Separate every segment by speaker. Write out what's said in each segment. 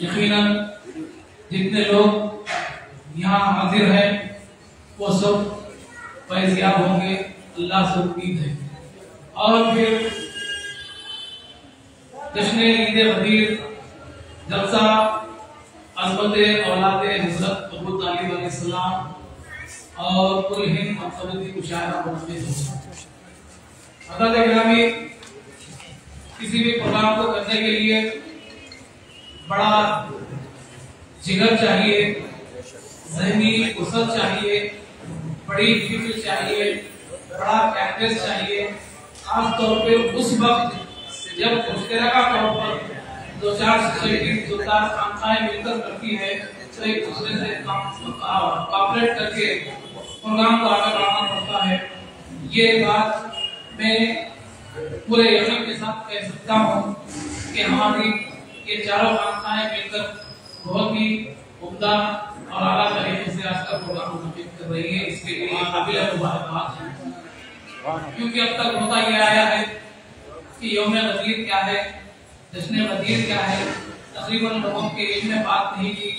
Speaker 1: यकीनन जितने लोग यहाँ हाजिर हैं वो सब फैज़याब होंगे, अल्लाह से उम्मीद है। और फिर जश्न ईद गदीर जलसा अज़मत औलाद हज़रत अबू तालिब अलैहिस्सलाम और कुल हिंद मकसदी मुशायरा मुनक़िद होगा। हज़रत गिरामी, किसी भी प्रोग्राम को करने के लिए बड़ा जिगर चाहिए, ज़हनी वसअत चाहिए, बड़ी फिक्र चाहिए, बड़ा कैपेस चाहिए। खास तौर पे उस वक्त जब मुश्तरका तौर पर दो चार सोसाइटी, दो चार संस्थाएं मिलकर करती है तो एक दूसरे से कॉपरेट करके प्रोग्राम को आगे बढ़ाना पड़ता है। ये बात मैं पूरे यकीन के साथ कह सकता हूँ कि हमारी ये चारों संस्थाएं मिलकर बहुत ही उम्दा और आला तरीके से आज का प्रोग्राम मुनक़िद कर रही है। इसके लिए काबिल मुबारकबाद है, क्योंकि अब तक होता ये आया है कि यौम गदीर क्या है, जश्न गदीर क्या है, तकरीबन लोगों के इल्म में बात नहीं की।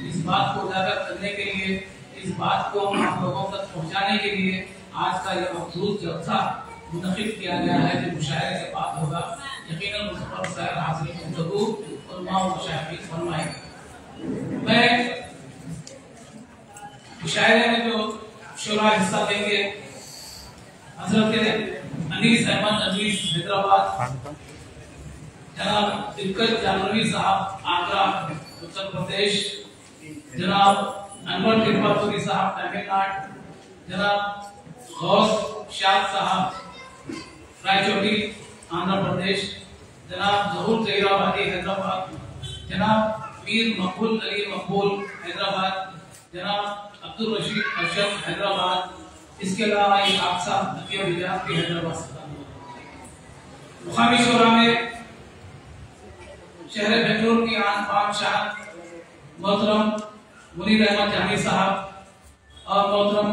Speaker 1: इस बात को उजागर करने के लिए, इस बात को आप लोगों तक पहुंचाने के लिए आज का यह मखसूस जलसा मुनक़िद किया गया है जो मुशायरे के बाद होगा। यकीनन उस पर सैर हाज़िर गुफ्तगू और मुशायरे फरमाएंगे। मैं मुशायरे में जो शुरा हिस्सा लेंगे हज़रत अनीस अहमद अजीज हैदराबाद, जनाब दिलकश जानवी साहब आगरा उत्तर प्रदेश, जनाब अनवर त्रिपाठी साहब तमिलनाडु, जनाब गौस शाह साहब रायचोटी आंध्र प्रदेश, जनाब जहूर जहीराबादी हैदराबाद, जनाब मीर मकबूल अली मकबूल हैदराबाद, जनाब अब्दुल रशीद अरशद हैदराबाद। इसके अलावा एक हादसा नकिया बिजाज के हैदराबाद से मुकामी शोरा में शहर बेंगलुरु की आन बान शान मोहतरम मुनीर अहमद जानी साहब और मोहतरम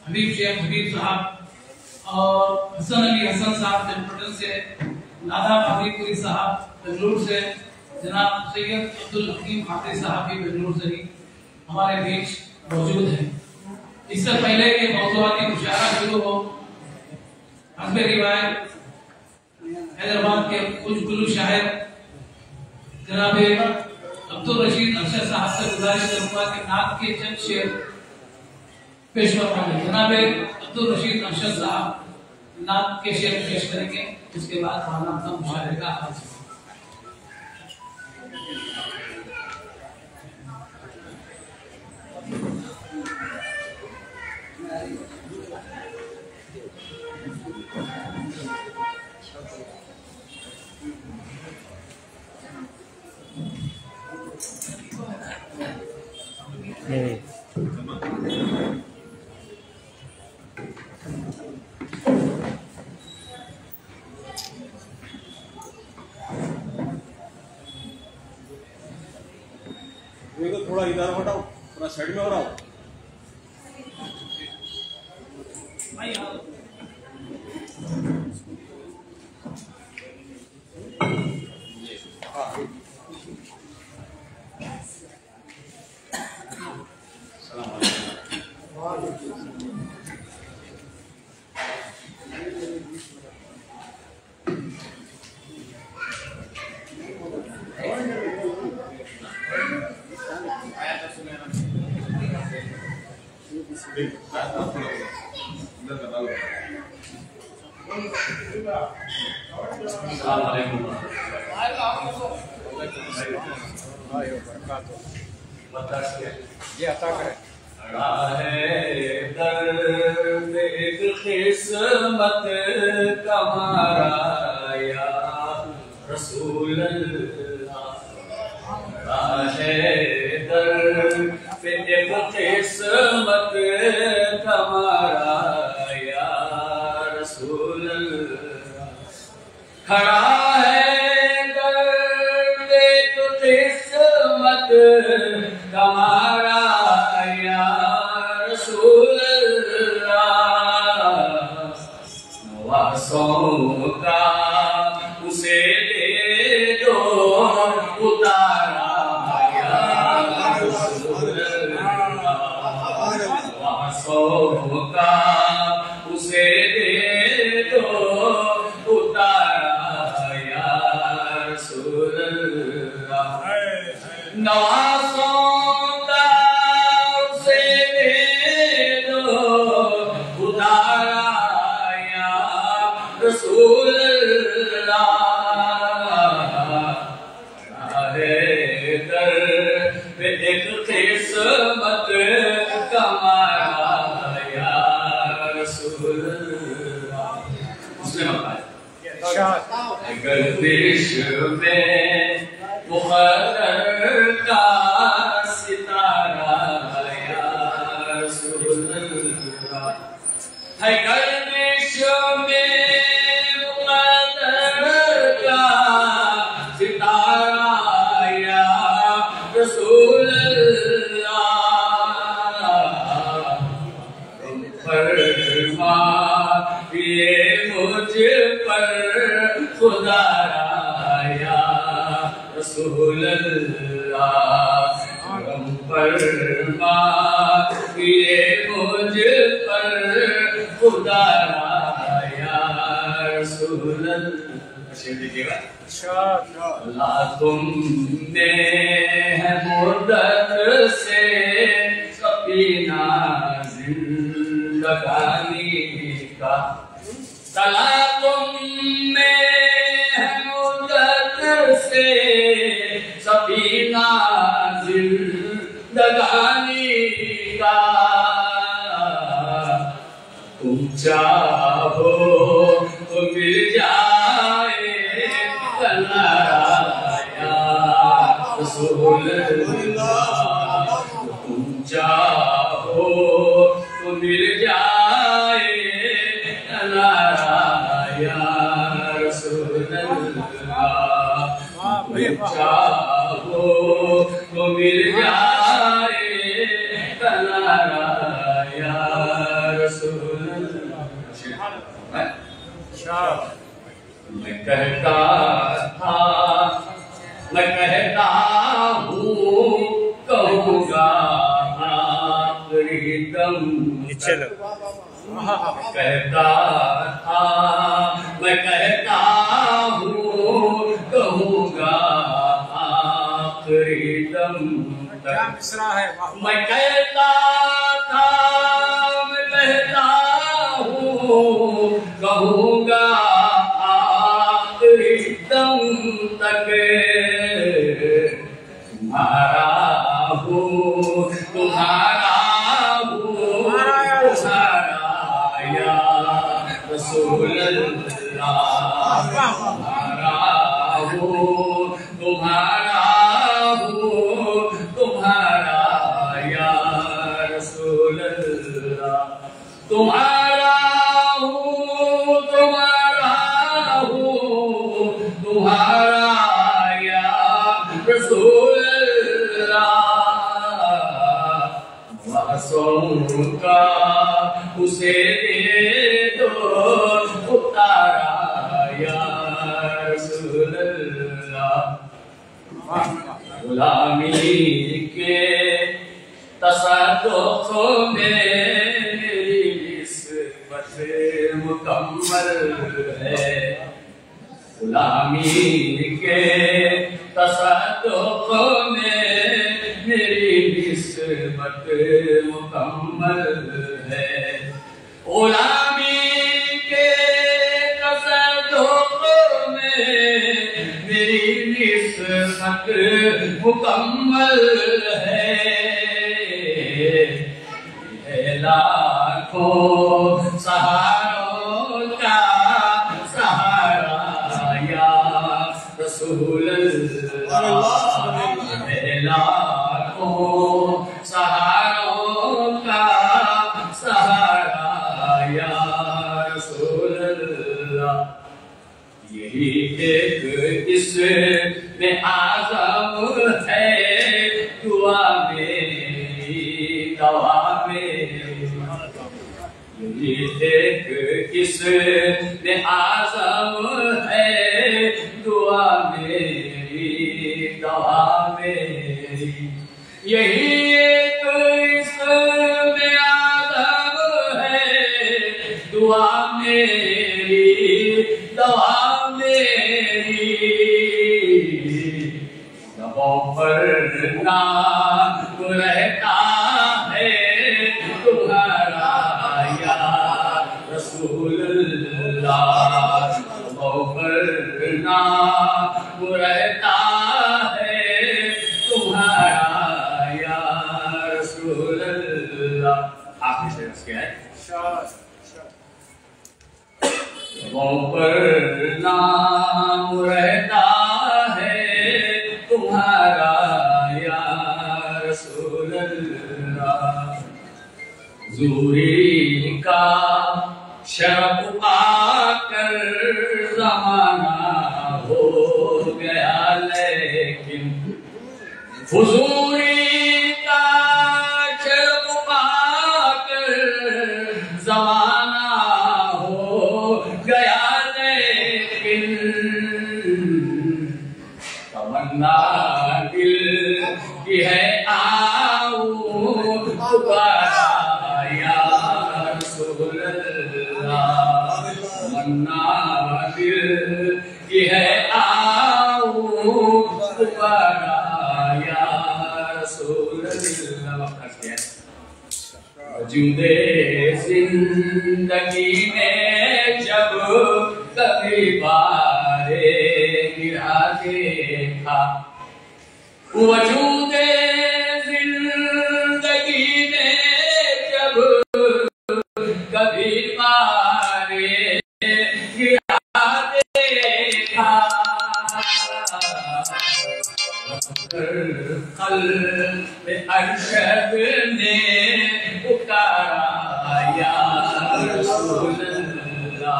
Speaker 1: हबीब शेख हबीब साहब और हसन अली हसन साहब टेम्पटन से, नादा बाबीपुरी साहब बेंगलुरु से, जनाब सैयद अब्दुल हकीम खातिर साहब भी बेंगलुरु से ही हमारे बीच मौजूद हैं। इससे पहले कि मौज़ूआती मुशायरा शुरू हो, हस्बे रिवायत हैदराबाद के कुछ गुलू शायर जनाब अब्दुल रशीद अरशद साहब से गुजारिश करूंगा कि नात के चंद शेर पेश फरमाएं। जनाब अब्दुल रशीद अरशद साहब नात के शेर पेश करेंगे, उसके बाद हमारा अपना मुशायरे का आगाज होगा।
Speaker 2: थोड़ा इधर हटाओ, थोड़ा साइड में हो रहा हो।
Speaker 3: किस्मत कमारा या रसूल अल्लाह पे एक किस्मत कमारा या रसूल अल्लाह खड़ा है दर्द एक किस्मत कमारा या रसूल का उसे ले जो उतारा या नवासों का उसे दे दो उतारा या रसूल अल्लाह है दर पे एक किस्मत कमाया या रसूल अल्लाह। मुस्लिम गर्दिश में मुक़द्दर का सितारा या रसूल अल्लाह है गर्दिश में मुक़द्दर का सितारा या रसूल अल्लाह फरमा ये मुझ पर खुदा या रसूल अल्लाह फरमा ये मुझ पर खुदा या रसूल अल्लाह। अल्लाह तुमने है मुद्दत से सफीना जिंदगानी का तला तुमने है मुद्दत से सफीना जिंदगानी का तुम चाहो तो मिल जाए या रसूल अल्लाह तुम चाहो तो मिल जाए या रसूल अल्लाह तुम चाहो तो मिल जाए या रसूल अल्लाह। मैं कहता हूँ कहूँगा आखिरी दम कहता हूँ कहूँगा आखिरी दम तक मैं कहता हूँ कहूँगा आखिरी दम तक तुम्हारा हूँ या रसूल अल्लाह तुम्हारा हूँ या रसूल अल्लाह तुम्हारा हूँ या रसूल अल्लाह वासों का उसे दे दो उतारा या रसूल अल्लाह गुलामी के तसद्दुक़ में मेरी निस्बत मुकम्मल है गुलामी के तसद्दुक़ में मेरी निस्बत मुकम्मल है गुलामी के तसद्दुक़ में मेरी निस्बत मुकम्मल है लाखों सहारों का सहारा या रसूल अल्लाह लाखों सहारों का सहारा या रसूल अल्लाह यही एक इसमें आज़म है दुआ मेरी दवा मेरी यही एक इसमें आज़म है दुआ मेरी दवा मेरी यही एक इसमें आज़म है दुआ मेरी दवा मेरी लबों पर नाम रहता है तुम्हारा या रसूलुल्लाह, लबों पर नाम रहता है तुम्हारा या रसूलुल्लाह। आखिरी शेर क्या है? लबों पर नाम रहता है तुम्हारा या रसूलल्लाह, हुजूरी का शरफ पाकर ज़माना हो गया, लेकिन हुजूरी का शरफ पाकर ज़माना हो गया, लेकिन तमन्ना दिल की है आऊं दोबारा या रसूलल्लाह, तमन्ना दिल की है आऊं दोबारा या रसूलल्लाह। वजूदे जिंदगी में जब कभी बारे गिरा देखा, वजूदे जिंदगी में जब कभी बारे गिरा देखा, क़ल्ब अरशद ने पुकारा या रसूलल्लाह,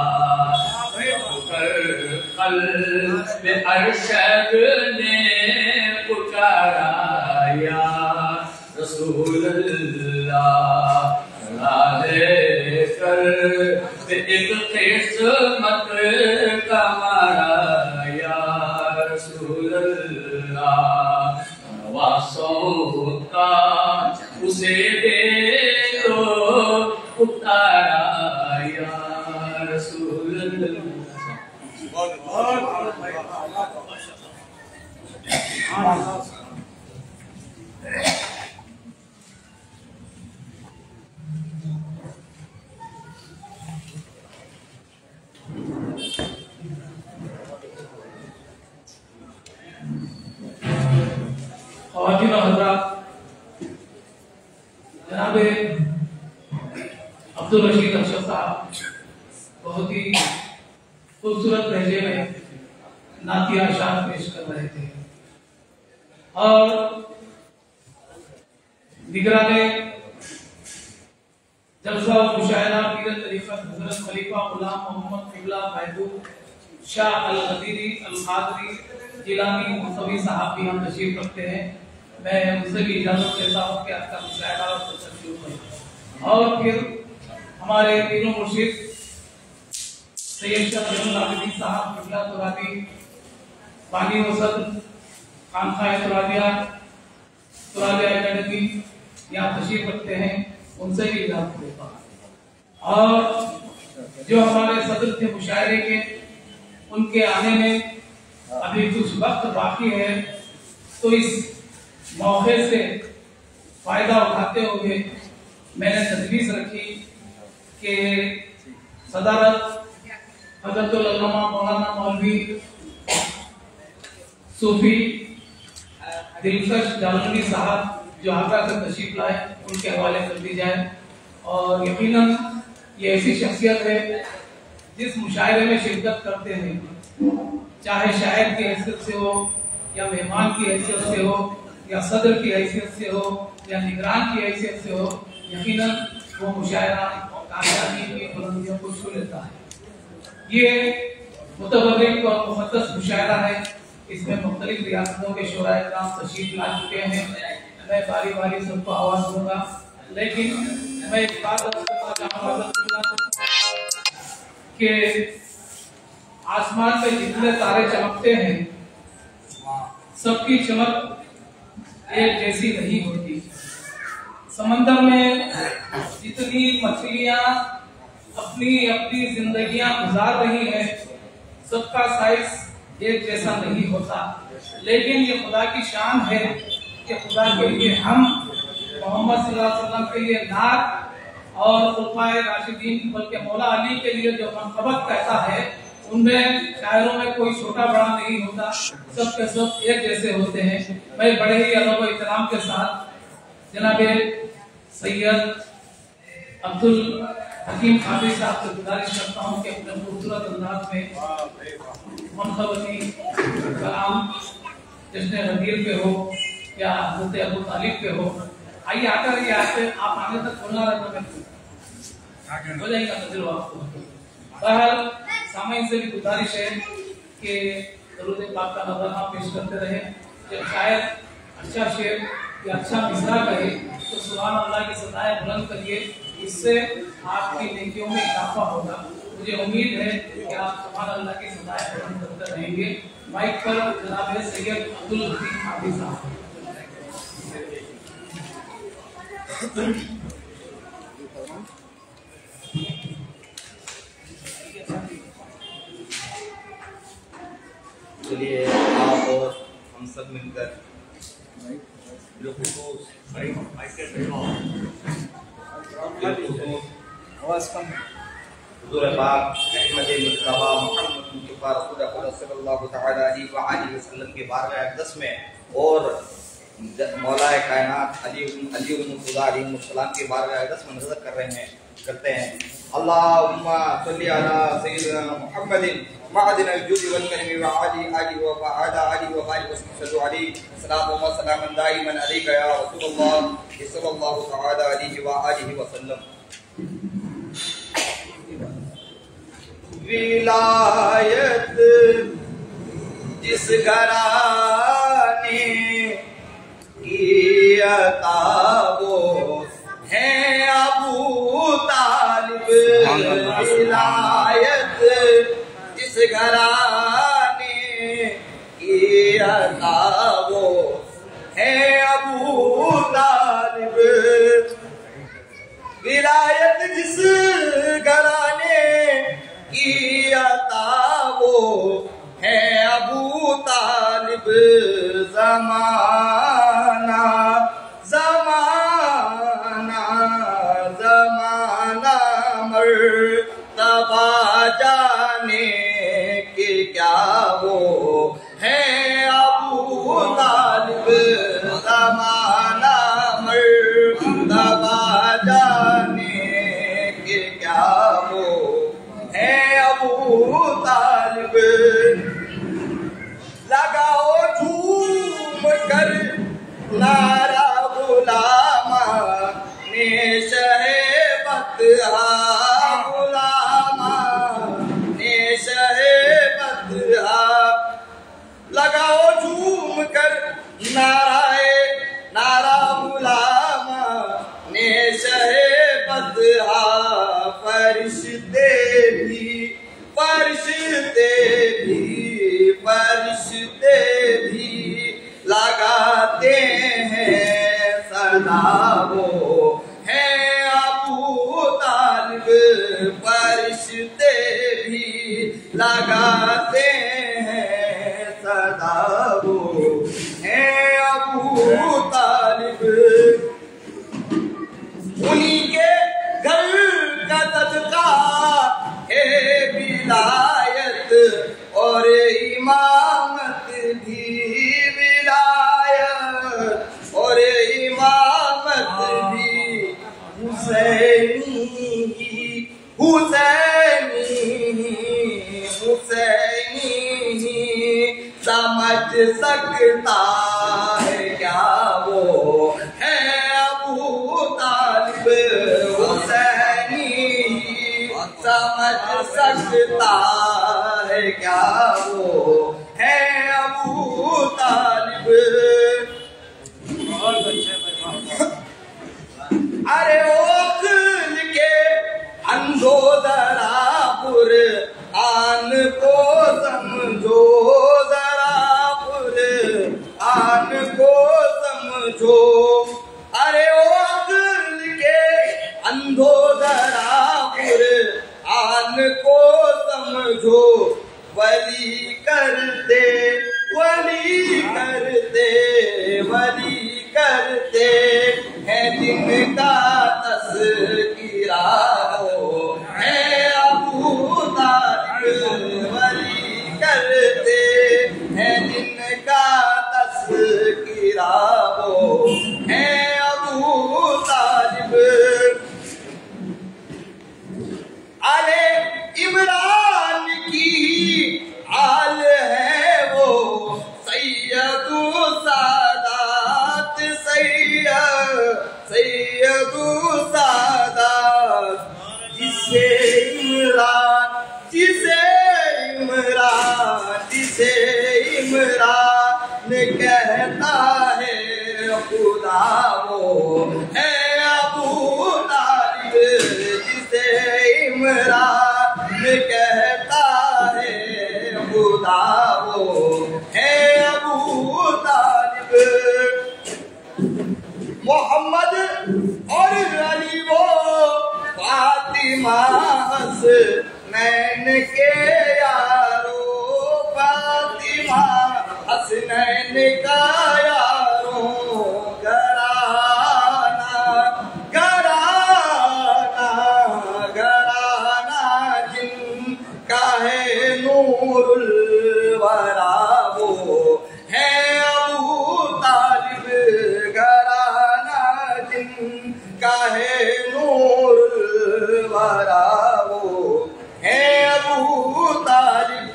Speaker 3: क़ल्ब अरशद ने पुकारा या रसूलल्लाह, लेकर एक किस्मत का मारा या रसूलल्लाह, नवासों का उसे दे दो उतारा या रसूलल्लाह।
Speaker 1: ख़वातीन और हज़रात, जनाब अब्दुल रशीद अशरफ साहब बहुत ही खूबसूरत लहजे में नातिया अशार पेश कर रहे थे और निगराने जलसा और मुशायरा पीर तरीक़त हज़रत खलीफा गुलाम मोहम्मद क़िबला महबूब शाह अल क़दीरी अल क़ादरी जिलानी मुस्तवी साहब भी हम तशरीफ रखते हैं। मैं उनसे भी इजाज़त लेता हूँ कि आपका मुशायरा और तशरीफ और फिर हमारे तीनों मुर्शिद सैयद शाह जमील आबिदीन साहब क़िबला तुराबी बानी वसत खानखाए तुराबिया एकेडमी यहाँ तशरीफ रखते हैं, उनसे भी इजाज़त लेता हूँ। और जो हमारे सदर थे मुशायरे के, उनके आने में अभी कुछ वक्त बाकी है, तो इस मौके से फायदा उठाते हुए मैंने तजवीज़ रखी कि सदारत हज़रतुल अल्लामा मौलाना मौलवी सूफी दिलकश जालंधरी साहब जो आगरा से तशरीफ लाए, उनके हवाले कर दी जाए। और यकीनन ये ऐसी शख्सियत है जिस मुशायरे में शिरकत करते हैं, चाहे शायर की हैसियत से हो या मेहमान की हैसियत से हो या सदर की हैसियत से हो या निगरान की हैसियत से हो, यकीनन वो मुशायरा कामयाबी की बुलंदियों को छू लेता है। ये मुतबर्रिक और मुक़द्दस मुशायरा है, इसमें मुख्तलिफ रियासतों के शोराए कराम तशरीफ ला चुके हैं। मैं बारी बारी सबको आवाज़ दूंगा, लेकिन मैं इस बात करना चाहूँगा कि आसमान में जितने तारे चमकते हैं, सबकी चमक एक जैसी नहीं होती। समंदर में जितनी मछलियां अपनी अपनी जिंदगियां गुजार रही हैं, सबका साइज एक जैसा नहीं होता, लेकिन ये खुदा की शान है कि खुदा के लिए हम मोहम्मद सल्लल्लाहु अलैहि वसल्लम के लिए नात और खुलफाए राशिदीन बल्कि मौला अली के लिए जो मनक़बत कहता है उनमें शायरों में कोई छोटा बड़ा नहीं होता, सब के सब एक जैसे होते हैं। मैं बड़े ही अदब व एहतराम के साथ जनाब सैयद अब्दुल हकीम हाफिज साहब से गुजारिश करता हूँ कि अपने खूबसूरत अंदाज में मनक़बती कलाम जिसने गदीर पे हो या हज़रत अबू तालिब पे हो, आइए आकर ये आते आप आने तक बोलना रहता है हो जाएगा नजर आपको। बहरहाल सामईन से भी गुजारिश है कि दरूद पाक का नज़राना पेश करते रहे। जब शायद अच्छा शेर या अच्छा मिसरा कहे तो सुभान अल्लाह की सदाएं बुलंद करिए, इससे आपकी नेकियों में इजाफा होगा। मुझे उम्मीद है कि आप सुभान अल्लाह की सदाएं बुलंद करते रहेंगे। माइक पर जनाब सैयद अब्दुल हकीम हाफिज साहब।
Speaker 4: चलिए आप और हम सब मिलकर हुज़ूर पाक अहमद मुस्तफ़ा मुहम्मद मुस्तफ़ा रसूलुल्लाह सल्लल्लाहु तआला अलैहि वसल्लम के बारगाह अक़दस में और मौलाए कायनात अलीउल-मुर्तज़ा अलैहिस्सलाम के बारगाह अक़दस में नज़र करते हैं। अल्लाहुम्मा सल्लि अला सय्यिदिना मुहम्मदिन मअदिन जुज़ वल करमी व आलि व आला आलि व बारिक वसल्लु अलैहि सलातु व सलामन दाइमन अलैका या रसूलल्लाह सल्लल्लाहु तआला अलैहि व आलिहि वसल्लम। विलायत जिस घराने की अता वो है अबू तालिब। विलायत जिस घराने की अता वो है अबू तालिब। विलायत जिस घराने की अता वो है अबू तालिब। ज़माना ज़माना ज़माना मर्तबा जाने के क्या वो है अबू तालिब। ज़माना मर्तबा जाने के क्या वो है अबू तालिब। लगाओ झूम कर नारा गुलामा ने शहे बतहा। गुलामा ने शहे बतहा। लगाओ झूम कर नारा गुलामा ने शहे बतहा। फरिश्ते भी लगाते हैं सदा वो है अबू तालिब। फरिश्ते भी लगाते हैं सदा वो है अबू तालिब। उन्हीं के घर का सदका है विलायत और इमामत भी। विलायत और इमामत भी हुसैनी समझ सकता है क्या वो है अबू तालिब। हुसैनी समझ सकता है क्या वो है अबू तालिब। अरे ओखल के अंधो जरा पुर आन को समझो। जरा पुर आन को समझो। अरे ओखल के अंधो जरा पुर आन को समझो। वली करते वली करते हैं जिनका तज़किरा वो है अबू तालिब। वली करते हैं जिनका तज़किरा वो है अबू तालिब। आले इमरान की आल है वो सैयदु सादात सैयदु सादात। जिसे इमरान कहता है खुदा वो है अबू तालिब। जिसे इमरान कहता है खुदा वो है अबू तालिब। मोहम्मद और अली वो फातिमा हसनैन के यारो। फातिमा हसनैन का यारो। घराना जिनका है नूरुल वरा वो है अबू तालिब। घराना जिनका है नूरुल वरा वो है अबू तालिब।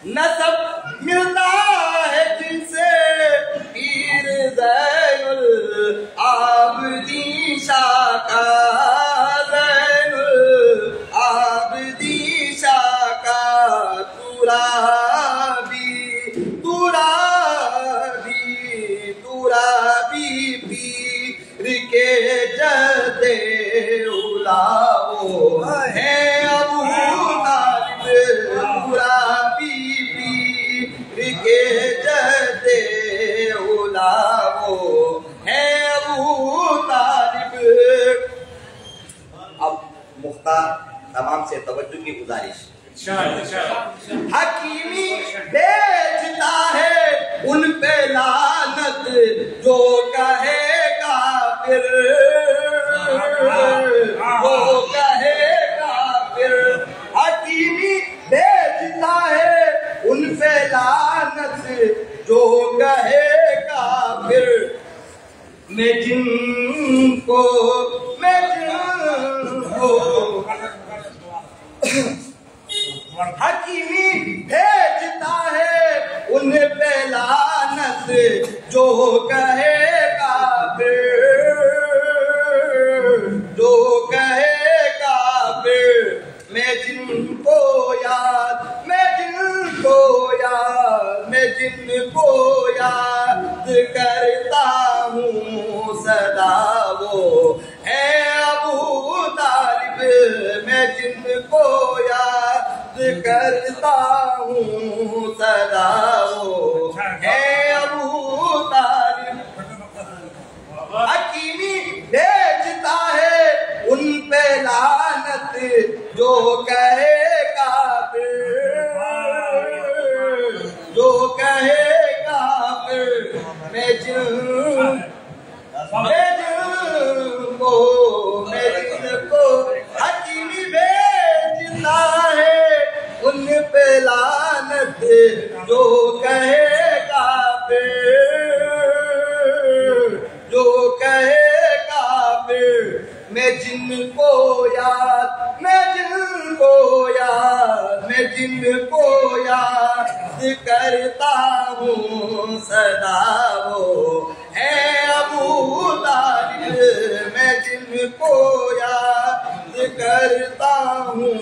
Speaker 4: नसब मिलता है जिनसे पीर ज़ैनुल आबिदीन शाह का। ज़ैनुल आबिदीन शाह का। तुराबी पीर के जदे उला वो है अबू तालिब। तुराबी पीर के जदे उला वो है अबू तालिब। अब मुख्तार तमाम से तवज्जो की गुजारिश। हकीमी भेजता है उन पे लानत जो कहेगा फिर। जो कहेगा फिर। हकीमी भेजता है उन पे लानत जो कहेगा फिर। मैं जिनको हकीमी भेजता है उन पे लानत जो कहेगा फिर। जो कहेगा फिर। मैं जिनको याद करता हूँ सदा वो है अबू तालिब। मैं जिनको याद करता हूँ सदा वो है अबू तालिब। हकीमी भेजता है उन पे लानत जो कहेगा फिर। जो कहेगा फिर। मैं जिनको हकीमी भेजता है उन पे लानत जो कहेगा फिर। जो कहेगा फिर। मैं जिनको याद करता हूँ सदा वो है अबू तालिब। मैं जिनको याद करता हूँ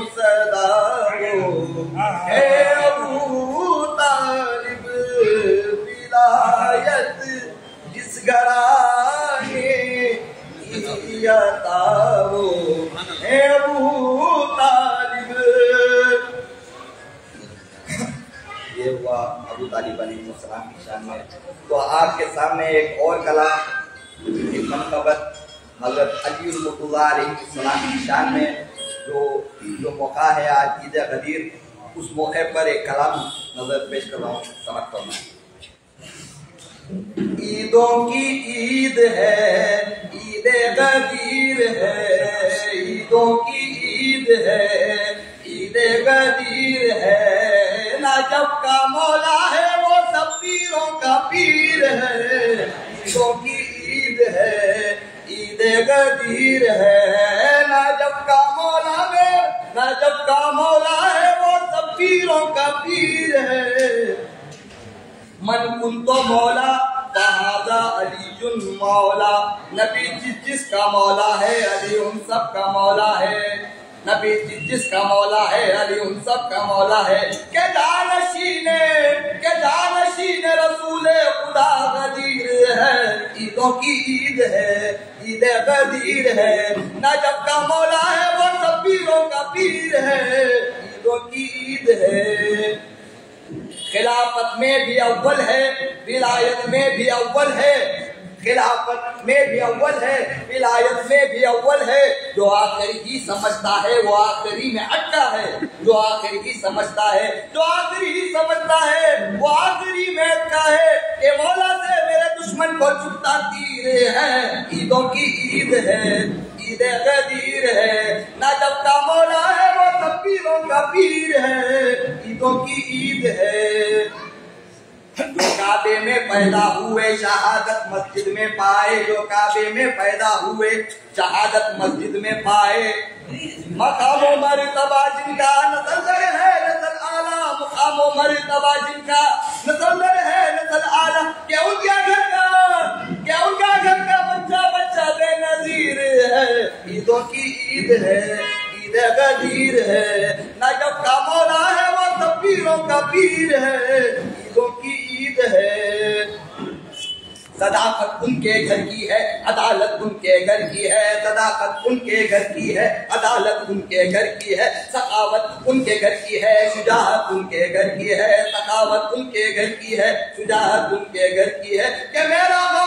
Speaker 4: सदा वो है अबू तालिब। विलायत जिस घराने अता वो है अबू तालिब। ये हुआ अबू तालिब अलैहिस्सलाम की शान में। तो आपके सामने एक और कलाम एक मनक़बत हज़रत अली रहमतुल्लाह अलैहिस्सलाम की शान में जो मौका है आज ईद गदीर, उस मौके पर एक कलाम नजर पेश कर रहा हूँ। समझ फरमाएं। ईदों की ईद है, ईद गदीर है, ईदों की ईद है, ईद गदीर है। नाजब का मौला है वो सब पीरों का पीर है। ईदों की ईद है, ईद गदीर है। नाजब का मौला है, नाजब का मौला है वो सब पीरों का पीर है। मन कुन तो मौला बहादा अली जुन मौला, नबी जिसका मौला है अली उन सब का मौला है। नबी जिसका मौला है अली उन सब का मौला है। के जानशीन रसूल खुदा गदीर है। ईदों की ईद है, ईद गदीर है। नजब का मौला है वो सब पीरों का पीर है। ईदों की ईद है। खिलाफत में भी अव्वल है, विलायत में भी अव्वल है। खिलाफत में भी अव्वल है, विलायत में भी अव्वल है। जो आखिरी ही समझता है वो आखिरी में अटका है। जो आखिरी ही समझता है, जो आखिरी ही समझता है वो आखिरी में अटका है। ये मौला से मेरे दुश्मन को चुपता तीर है। ईदों की ईद है, ईद गदीर है। नाजब का मौला है वो सब पीरों का पीर है। ईदों की ईद है। जो काबे में पैदा हुए शहादत मस्जिद में पाए, जो काबे में पैदा हुए शहादत मस्जिद में पाए। मकामो मर्तबा जिनका नज़र है नज़र आला, मकामो मर्तबा जिनका नज़र है नज़र आला। क्या उनका घर का बच्चा बच्चा बेनज़ीर है। ईदों की ईद है, ईद गदीर है। नजब का मौला है वो सब पीरों का पीर है। ईदों की ईद है। सदाकत उनके घर की है, अदालत उनके घर की है। सदाकत उनके घर की है, अदालत उनके घर की है। सखावत उनके घर की है, शुजाअत उनके घर की है। सखावत उनके घर की है, शुजाअत उनके घर की है। के मेरा वो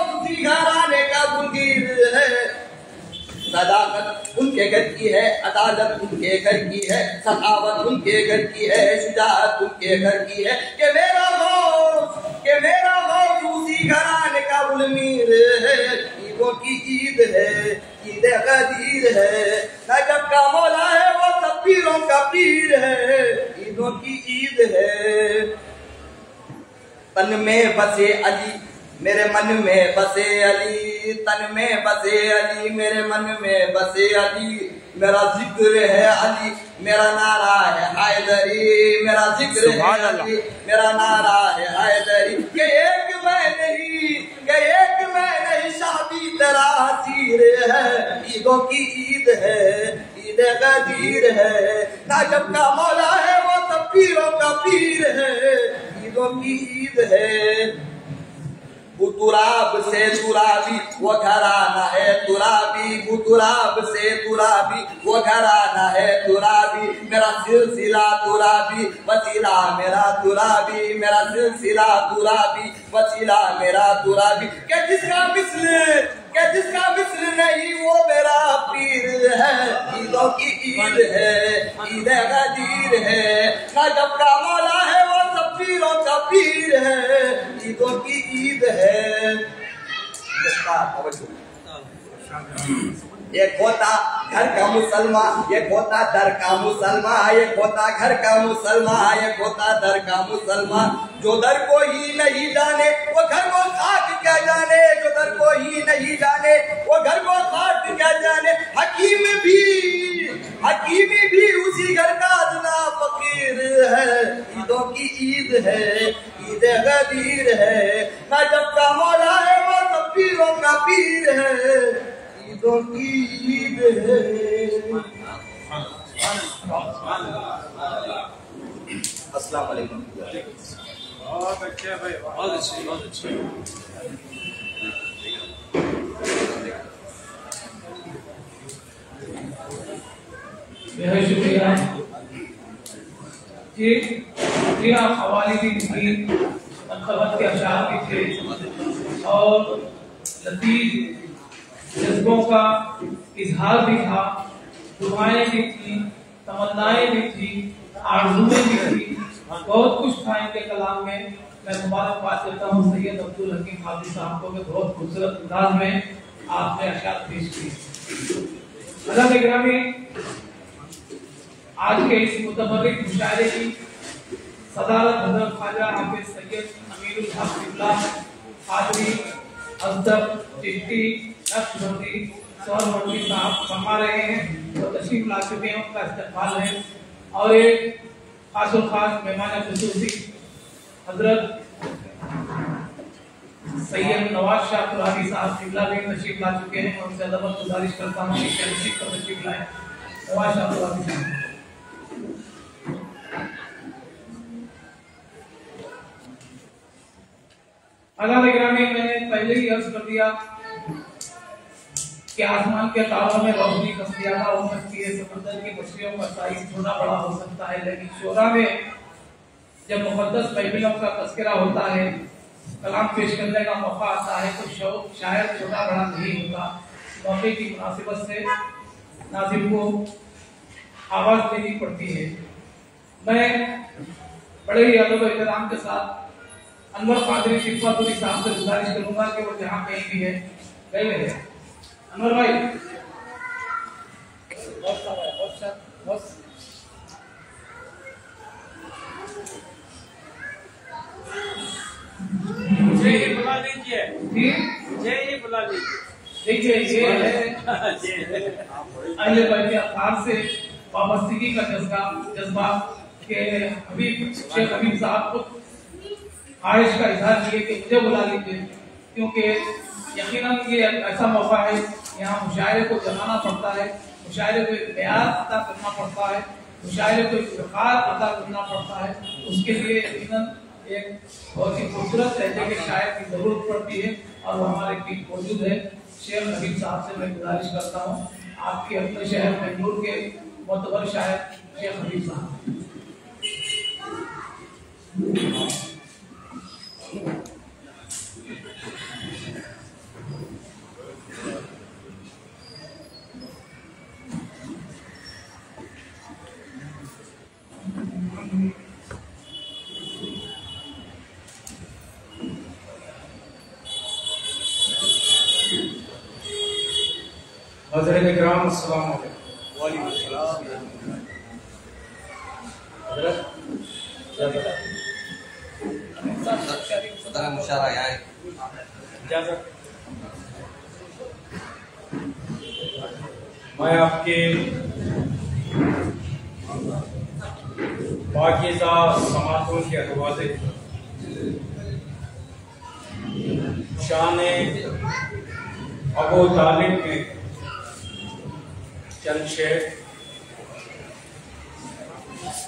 Speaker 4: सूफी घराने का गुलगीर है। सदाकत उनके घर की है, अदालत उनके घर की है। सखावत उनके घर की है, शुजाअत उनके घर की है। के मेरा गौस उसी घराने का गुलमीर है। ईदों की ईद है, ईद गदीर है। नजब का मौला है वो सब पीरों का पीर है। ईदों की ईद है। तन में बसे अली मेरे मन में बसे अली, तन में बसे अली मेरे मन में बसे अली। मेरा जिक्र है अली, मेरा नारा है हैदरी। मेरा जिक्र है अली, मेरा नारा है हैदरी। के एक मैं नहीं शादी तेरा हसीर है। ईदों की ईद है, ईद गदीर है। नाजब का मौला है वो सब पीरों का पीर है। ईदों की ईद है। तुराब से तुराबी वो घराना है तुराबी। तुराब से तुराबी वो घराना है तुराबी। मेरा सिलसिला तुराबी, वसीला मेरा तुराबी। मेरा सिलसिला तुराबी, वसीला मेरा तुराबी। क्या जिसका मिस्र नहीं वो मेरा पीर है। ईदों की ईद है, ईद गदीर है। नजब का मौला है वो सब पीरों का पीर है। ईदों की ईद है। एक होता घर का मुसलमान, एक होता दर का मुसलमान। एक होता घर का मुसलमान, एक होता दर का मुसलमान। जो दर को ही नहीं जाने वो घर को खाट क्या जाने। जो दर को ही नहीं जाने वो घर को खाट क्या जाने। हकीमी भी उसी घर का अदना फकीर है। ईदों की ईद है, ईद गदीर है। नजब का मौला है वो सब पीरों का पीर है। ईदों की ईद है। अस्सलाम वालेकुम।
Speaker 3: बहुत अच्छे भाई, बहुत अच्छे, बहुत अच्छे।
Speaker 1: बेहद शुक्रिया। ये आप हवाले की मनकबत के अशार भी थे और लतीफ जज्बों का इजहार भी था। दुआएं भी थी, तमन्नाएं भी थी, आरज़ुएं भी थी बहुत कुछ था इनके कलाम में। मैं मुबारकबाद देता हूँ सैयद अब्दुल हकीम हाजी साहब को कि बहुत खूबसूरत अंदाज में आपने अशात पेश की। हज़रत गिरामी, आज के इस मुतबर्रिक मुशायरे की सदारत हज़रत ख्वाजा हाफिज सैयद अमीरुल हक क़िबला कादरी अज़दब चिश्ती नक्शबंदी सौरमंडी साहब फरमा रहे हैं, वो तशरीफ ला चुके हैं, उनका इस्तकबाल है। और एक खासो खास मेहमान खुसूसी हजरत सैयद नवाज शाह कुरानी साहब क़िबला भी तशरीफ ला चुके हैं। उनसे अदब गुजारिश करता हूँ कि तशरीफ का तशरीफ लाएं। नवाज शाह कुरानी साहब। मैंने पहले ही अर्ज कर दिया कि आसमान के तारों में रोशनी का ज़्यादा हो सकती है, समंदर की मछलियों का साइज थोड़ा बड़ा हो सकता है, लेकिन शोरा में जब मुक़द्दस महफिलों का तज़किरा होता है, कलाम पेश करने का मौका आता है, तो शायद छोटा बड़ा नहीं होता। मौके की मुनासिबत से नाज़िम को आवाज़ देनी पड़ती है। मैं बड़े ही अदब और एहतराम के साथ अनवर कादरी शिफातुल्लाह साहब से गुजारिश करूंगा कि वो जहाँ कहीं भी है गए हैं। अनवर भाई,
Speaker 3: मुझे ये बुला लीजिए, मुझे ये बुला लीजिए।
Speaker 1: देखिए ये है अहले बैत अतार से वाबस्तगी का जज्बा के हबीब शेख हबीब साहब को ख्वाहिश का इजहार किए कि मुझे बुला लीजिए, क्योंकि यकीनन ये ऐसा मौका है, यहाँ मुशायरे को जमाना पड़ता है, मुशायरे को एक प्यार अता करना पड़ता है, मुशायरे को एक वक़ार अता करना पड़ता है। उसके लिए यकीनन एक बहुत ही खूबसूरत लहजे के शायर की ज़रूरत पड़ती है, और वो हमारे बीच मौजूद है। शेख हबीब साहब से मैं गुजारिश करता हूँ, आपके अपने शहर बेंगलुरु के मोतबर शायर शेख हबीब साहब।
Speaker 3: हज़रत इकराम अस्सलाम वालेकुम। मैं आपके पाकीज़ा समातों के दरवाजे शान अबू तालिब के चंद शेर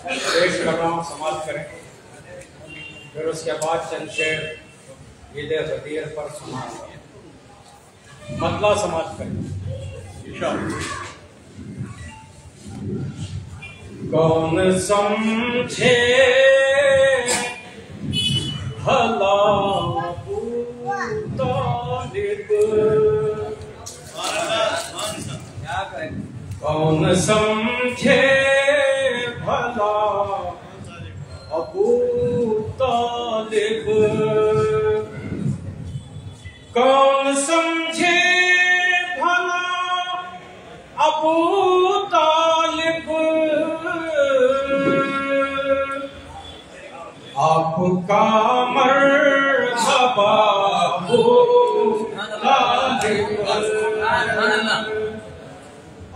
Speaker 3: पेश कर रहा हूँ, समाप्त करें। फिर उसके बाद चंद शेर ईद गदीर पर मतला समाप्त करें। कौन समझे भला कौन समझे भला अबू तालिब, कौन समझे भला अबू तालिब, आपका मरहबा अबू तालिब,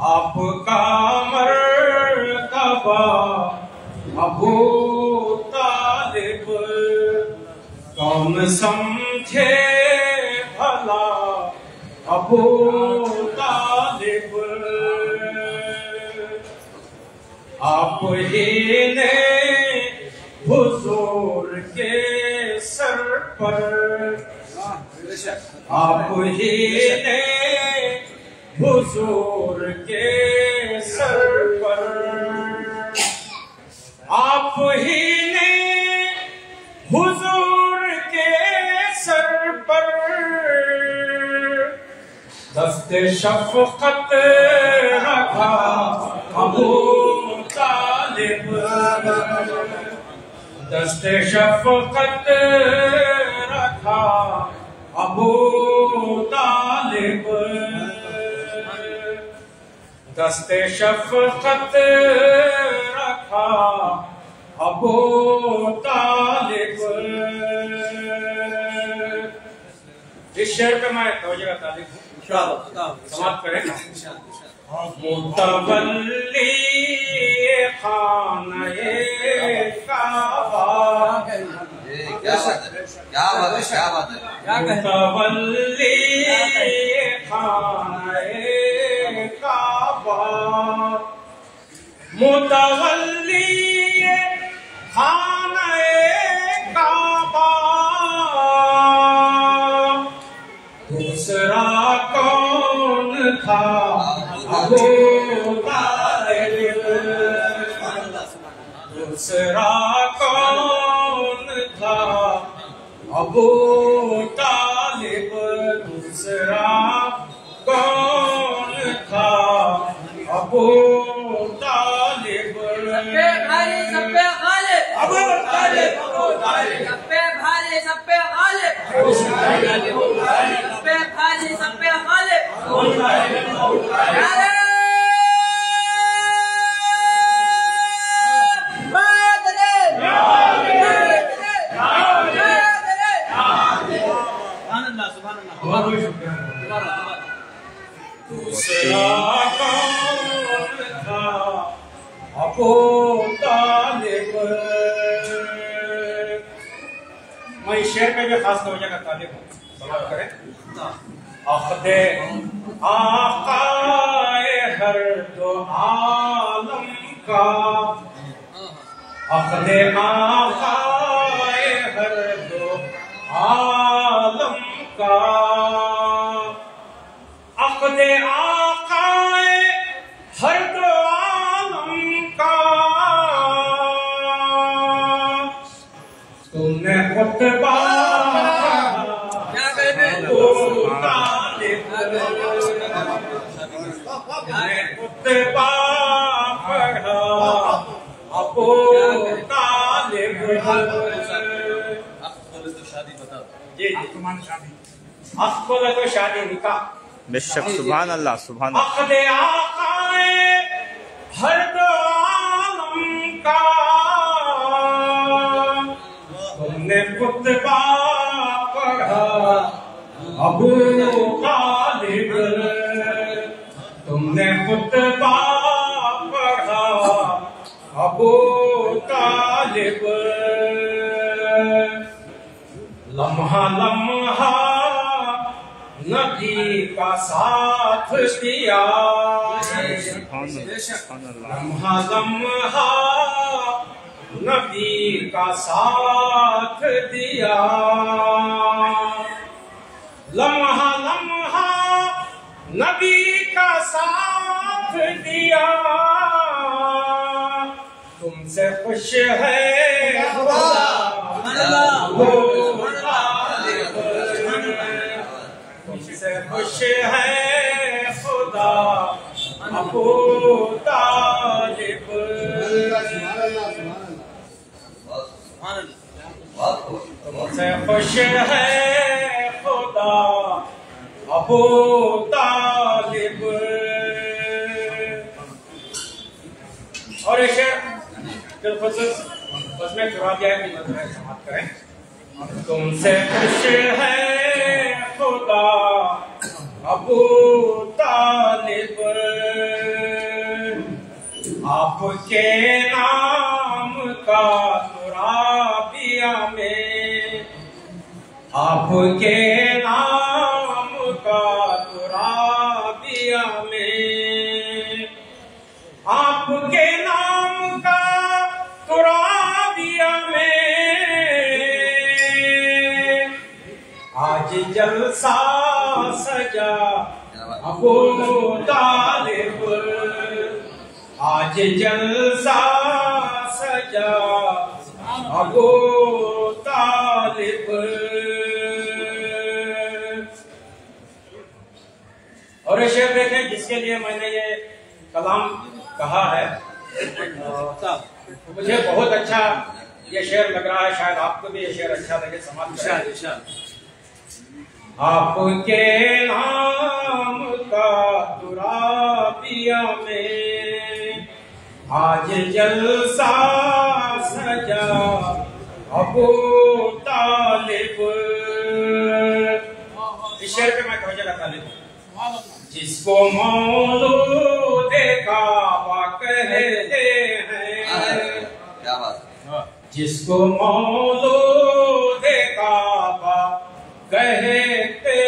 Speaker 3: आपका मरतबा अबू तालिब, कौन समझे भला अबू तालिब, आप ही ने हुजूर के सर पर, आप ही ने हुजूर के सर पर, आप ही ने हुजूर के सर पर दस्ते शफ़क़त रखा अबू तालिब, दस्ते शफ़क़त रखा अबू तालिब, दस्ते शफ़क़त रखा अबू तालिब। इस शेर पे मैं तवज्जो का तालिब हूँ, समाप्त करें। मुतवल्ली खाने काबा,
Speaker 4: क्या बात है, क्या बात है, क्या बात है।
Speaker 3: मुतवल्ली खाने काबा, मुतवल्ली खाने काबा, दूसरा कौन था अबू तालिब, दूसरा कौन था अबू तालिब, दूसरा कौन था अबू तालिब।
Speaker 5: सब पे गालिब,
Speaker 3: अबू तालिब, अबू तालिब,
Speaker 5: सब पे भाले, सब पे गालिब, सब पे भाले, सब पे गालिब।
Speaker 3: बहुत बहुत शुक्रिया। दूसरा कौन था अबू तालिब। मैं इस शेर पे भी खास तवज्जो का तालिब हूँ, समाप्त करें। अख़दे आक़ाए हर दो आलम का, अख़दे आक़ाए हर दो आलम का, अक़दे आक़ाए हर दो आलम का, तुमने खुतबा खुतबा पढ़ा अबू तालिब। जी अक़्ल तो शादी निकाह।
Speaker 2: बेशक, सुभान अल्लाह, सुभान अल्लाह।
Speaker 3: अक़दे आक़ाए हर दो आलम का, तुमने खुतबा पढ़ा अबू तालिब, तुमने खुतबा पढ़ा अबू तालिब। लम्हा लम्हा नबी का साथ दिया, लम्हा लम्हा नबी का साथ दिया, लम्हा लम्हा नबी का साथ दिया, तुमसे खुश है खुदा अबू तालिब, तुमसे खुश है खुदा अबू तालिब। तुमसे खुश है खुदा अबू तालिब। और एक शेर बस में चुरा दिया है, समाप्त करें। तुमसे खुश है खुदा अबू तालिब, आपके नाम का तुराबिया में, आपके नाम का तुराबिया में, आपके नाम का तुराबिया में, आज जलसा सजा अबू तालिब, आज जलसा सजा अबू तालिब। और ये शेर देखें जिसके लिए मैंने ये कलाम कहा है, मुझे बहुत अच्छा ये शेर लग रहा है, शायद आपको भी ये शेर अच्छा लगे, समाज करें। आपके नाम का दुराबिया में आज जलसा सजा अबू तालिब। इस शेर पे मैं तवज्जो लगा लेता हूं। जिसको मौलूद काबा कहते हैं,
Speaker 4: क्या बात है,
Speaker 3: जिसको मौलूद काबा कहते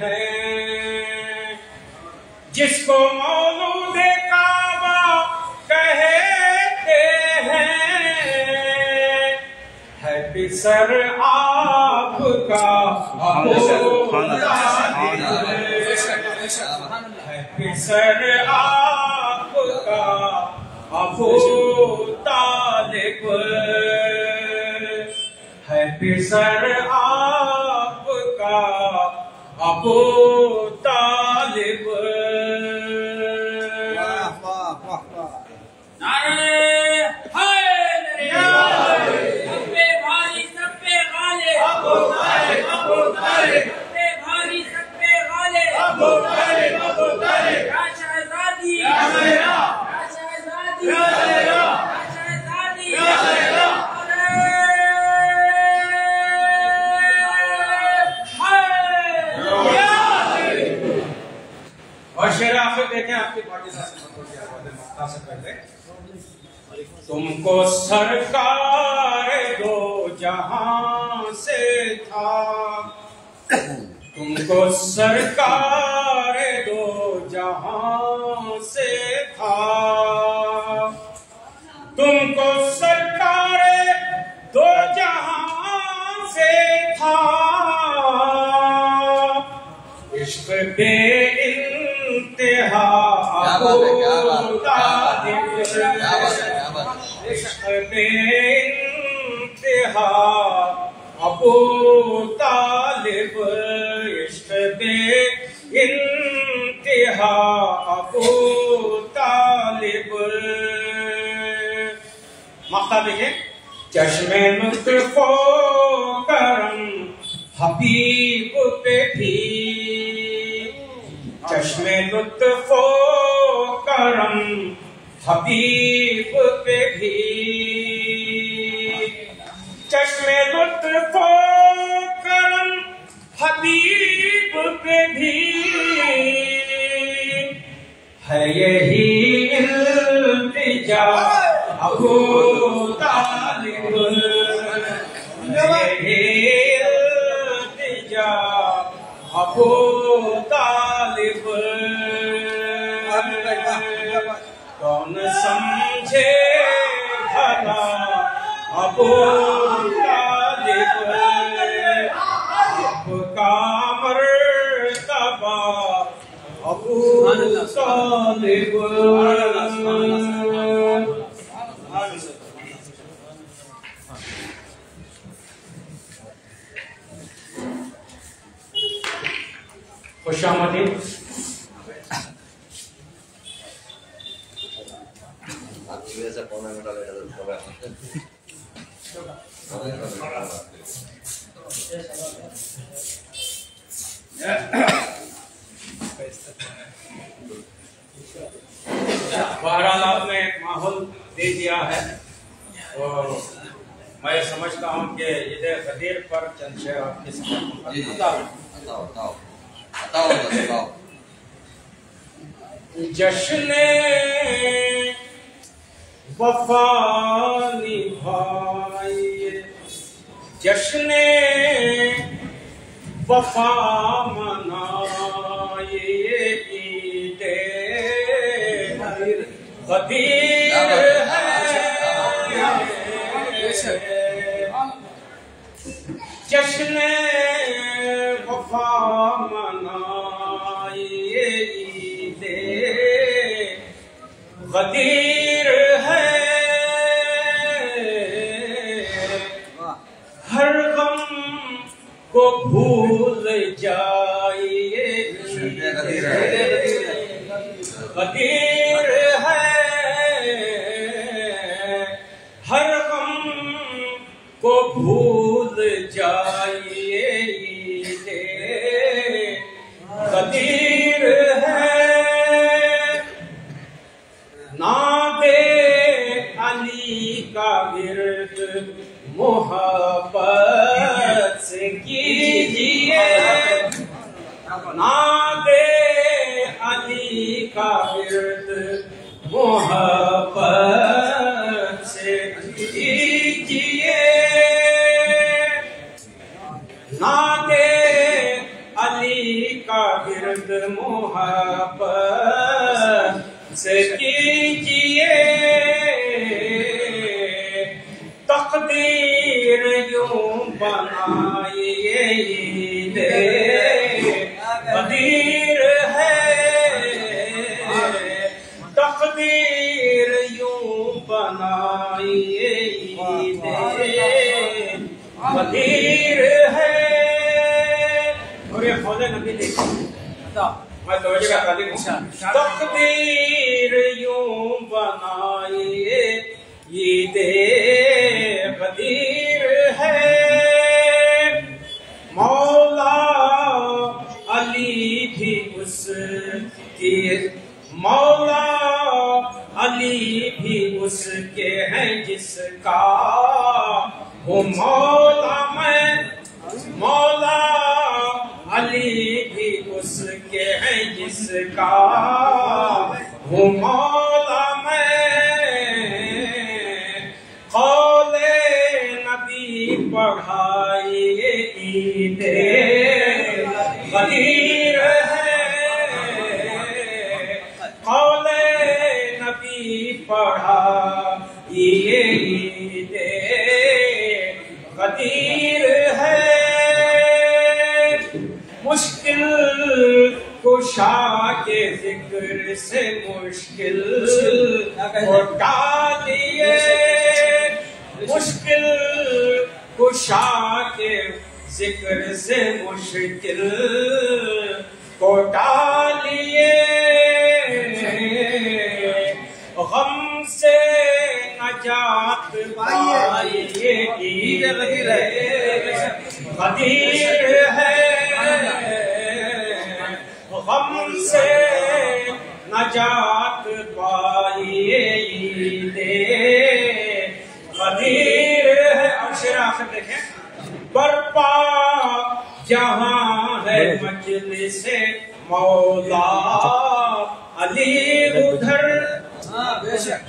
Speaker 3: हैं, जिसको मौलूद काबा कहते हैं, है पिसर आपका पिसर आपका अबू तालिब, है पिसर आपका अबू तालिब। और शेर आखिर देखें आपकी पार्टी से पहले। तुमको सरकार दो जहां से था, तुमको सरकार दो जहां से था, तुमको सरकार दो जहां से था, इश्क बे इंतहा अबू तालिब, इश्क बे इंतहा अबू तालिब, इश्क बे इंतहा अबू तालिब। मक्ता देखिए। चश्मे लुत्फ़ो करम हबीब पे भी, चश्मे लुत्फ़ो करम हबीब पे भी, चश्मे लुत्फ़ो करम हबीब पे भी, है यही इल्तिजा अबू तालिब, यही इल्तिजा अबू तालिब। कौन समझे भला अबू तालिब, आपका मर्तबा अबू तालिब। खुशामदीद।
Speaker 4: से पौने मिनट
Speaker 3: बहरहाल आपने एक माहौल दे दिया है और मैं समझता हूँ कि ईद गदीर पर चंद शेर आपके जश्न वफा निभाइए, जश्न वफा मनाइए, ईद गदीर है, जश्न वफा मनाइए, ईद गदीर है, हर गम को भूल जाइए, गदीर है, हर गम भूल जाइए ईदे गदीर है। नादे अली का विर्द मोहब्बत से कीजिए, नादे अली का विर्द मोहब्बत से कीजिए। नादे अली का विर्द मोहब्बत से कीजिए। तकदीर यूं बनाइए ईदे गदीर है। तकदीर यूं बनाइए ईदे गदीर है। और ये फौजे नबी देखो मैं तो तकदीर यूं बनाइए ईदे गदीर है। मौला अली भी उसकी, मौला अली भी उसके हैं जिसका वो मौला मैं, मौला अली भी उसके हैं जिसका वो मौला मैं। कौले नबी पढ़ाइए ईदे गदीर है। कौले नबी पढ़ाइए ईदे गदीर है। मुश्किल कुशा के जिक्र से मुश्किल को टालिए, मुश्किल कुशा के जिक्र से मुश्किल को टालिए। गम से नजात पाइए ईद गदीर है। गम से नजात पाइए ईदे गदीर है। और शेर आखिर देखें, बरपा जहां है मजलिसे मौला अली उधर।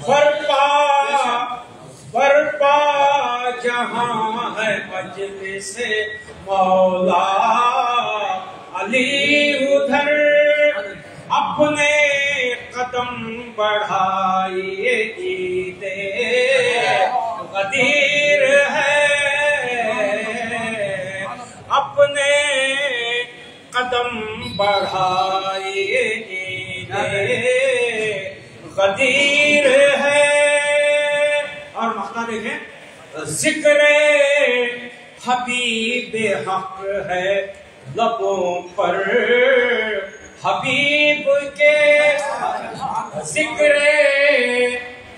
Speaker 3: बरपा बरपा जहां है मजलिसे मौला अली उधर। अपने कदम बढ़ाइए ईदे गदीर है। अपने कदम बढ़ाइए ईदे गदीर है। और मखना देखें, जिक्रे हबीब हक है लबों पर हबीब के। जिक्रे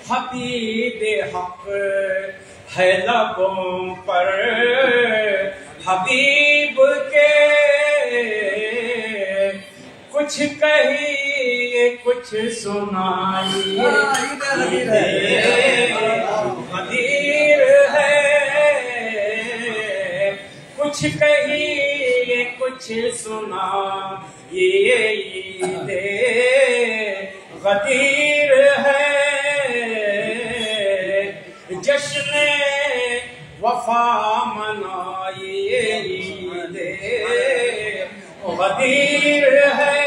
Speaker 3: हबीब हक है लबों पर हबीब के। कुछ कहिए कुछ सुनाइए गदीर है। कुछ कहिए कुछ सुनाइए ईदे गदीर है। जश्न वफा मनाइए ईदे गदीर है।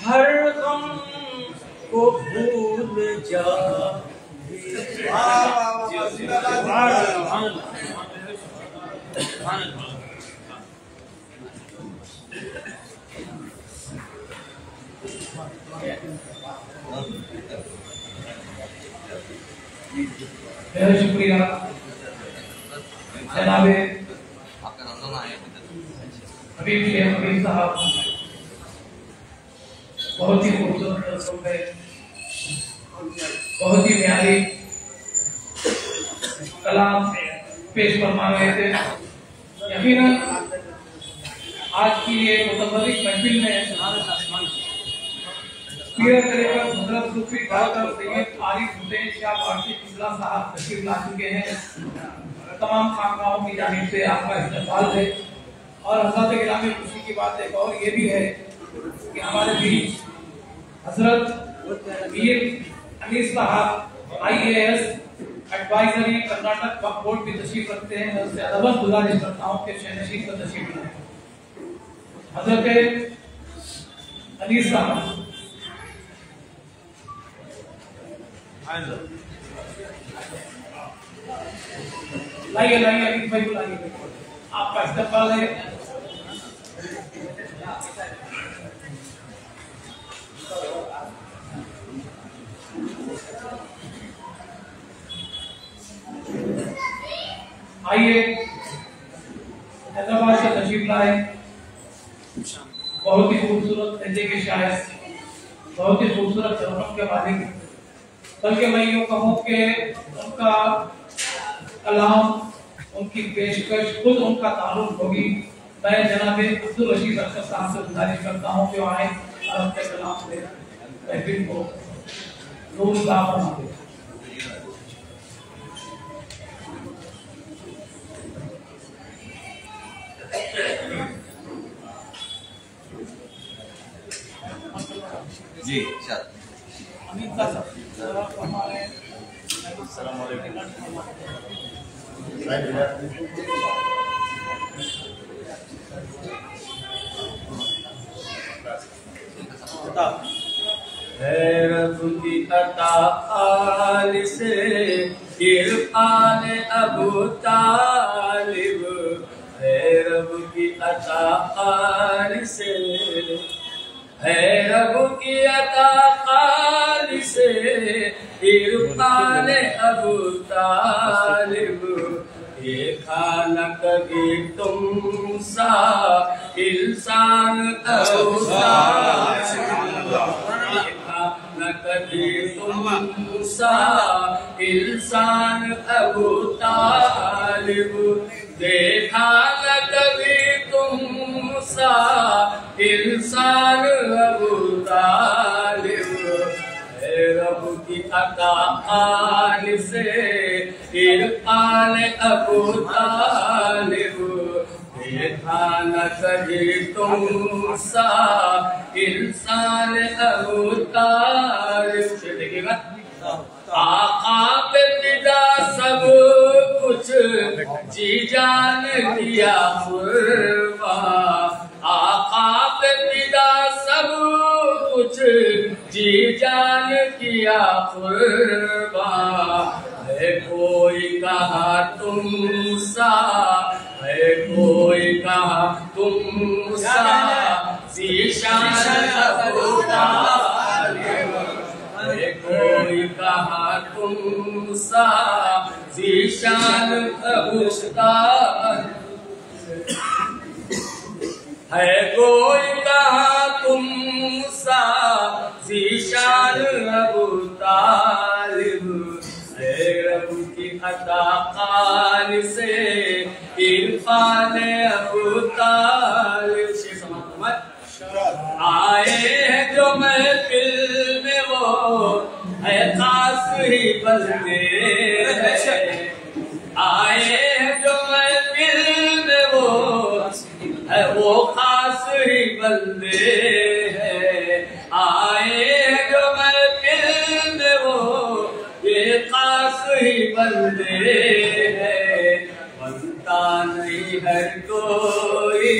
Speaker 3: हर गम को भूल जा।
Speaker 1: शुक्रिया जनाबे हबीब शेख हबीब साहब, बहुत ही खूबसूरत दर्शक है, बहुत ही प्यारी कलाम पेश फरमा रहे थे। यकीनन आज की ये मुतबर्रिक महफिल में पीर तरीक़त हज़रत सूफी डॉक्टर सैयद आरिफ हुसैन शाह फारसी किबला साहब तशरीफ ला चुके हैं। तमाम खानकाहों की जानिब से आपका इस्तक़बाल है। और हज़रत गिरामी खुशी की बात एक और ये भी है कि हमारे बीच हज़रत मीर अनीस साहब IAS एडवाइजरी कर्नाटक वक्फ बोर्ड की तशरीफ रखते हैं। मैं उससे अदब गुजारिश करता हूँ कि शहनशीन का तशरीफ लाएं। हज़रत अनीस साहब लाइए अनीस भाई को लाइए, आपका इस्तक़बाल है। आइए हैदराबाद से तशरीफ लाए। बहुत ही खूबसूरत लहजे के शायर, बहुत ही खूबसूरत रौनक के मालिक, बल्कि मैं यूँ कहूँ कि उनका कलाम, उनकी पेशकश, खुद उनका तारुफ होगी। मैं जनाब अब्दुल रशीद अख्तर साहब से गुजारिश करता हूँ कि आए और अपने कलाम से महफिल को नूरदार बना दें।
Speaker 4: जी
Speaker 1: अमित साहब हमारे
Speaker 6: रब की अता आल से इरफान अबू तालिब, रब की अता आल से है, रब की अता आल से इरफान अबू तालिब। देखा न कभी तुम सा इंसान अबू तालिब, देखा न कभी तुम सा इंसान अबू तालिब, देखा न कभी तुम सा इंसान अबू तालिब। रब की अता आल से इरफान अबू तालिब, देखा न कभी तुम सा इंसान अबू तालिब। देखिएगा, आका पे फिदा सब कुछ जी जान दिया कुर्बान, आका पे फिदा सब कुछ जी जान किया कुर्बान। है कोई कहा तुम सा, है कोई कहा तुम सा ज़ीशान अबू तालिब, है कोई कहा तुम सा ज़ीशान अबू तालिब, है कोई कहा तुम सा ज़ीशान अबू तालिब। रब की अता आल से इरफान अबू तालिब। आए हैं जो महफिल में वो है खास ही बंदे हैं, आए हैं जो महफिल में वो खास ही बंदे हैं, आए हैं जो महफिल में वो ये खास ही बंदे हैं। बनता नहीं हर कोई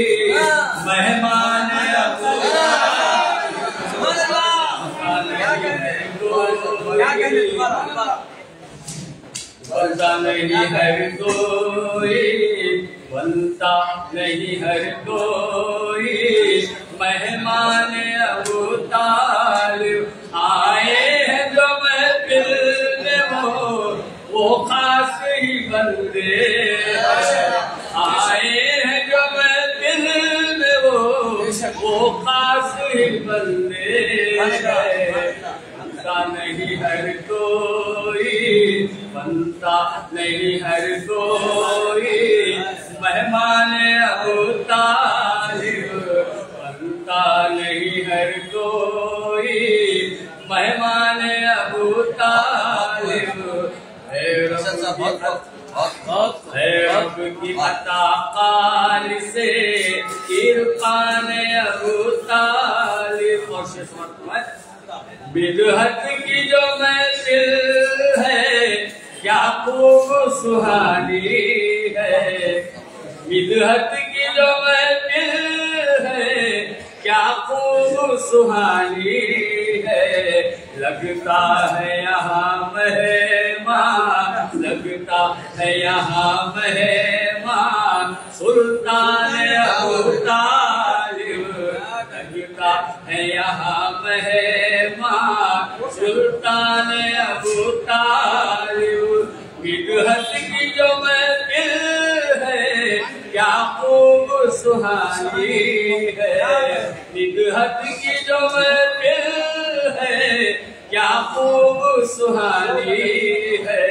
Speaker 6: मेहमान अबू तालिब, बनता नहीं हर कोई, बनता नहीं हर कोई मेहमान अबू तालिब। आए हैं जो महफिल में वो खास ही बंदे हैं, आए हैं जो महफिल में वो खास ही बंदे हैं। बनता नहीं हर कोई, बनता नहीं हर कोई, मेहमान अबू तालिब बनता नहीं हर कोई, मेहमान अबू तालिब है रब की अता काल से इरफान अबू तालिब। और बिदहत की जो महफिल है क्या खूब सुहानी है, बिदहत की जो महफिल है क्या खूब सुहानी है, लगता है यहाँ मेहमान, लगता है यहाँ मेहमान सुल्तान अबू तालिब, लगता है यहाँ मेहमान सुल्तान अबू तालिब। बिदहत की जो महफिल है क्या खूब सुहानी है, बिदहत की जो महफिल है क्या खूब सुहानी है,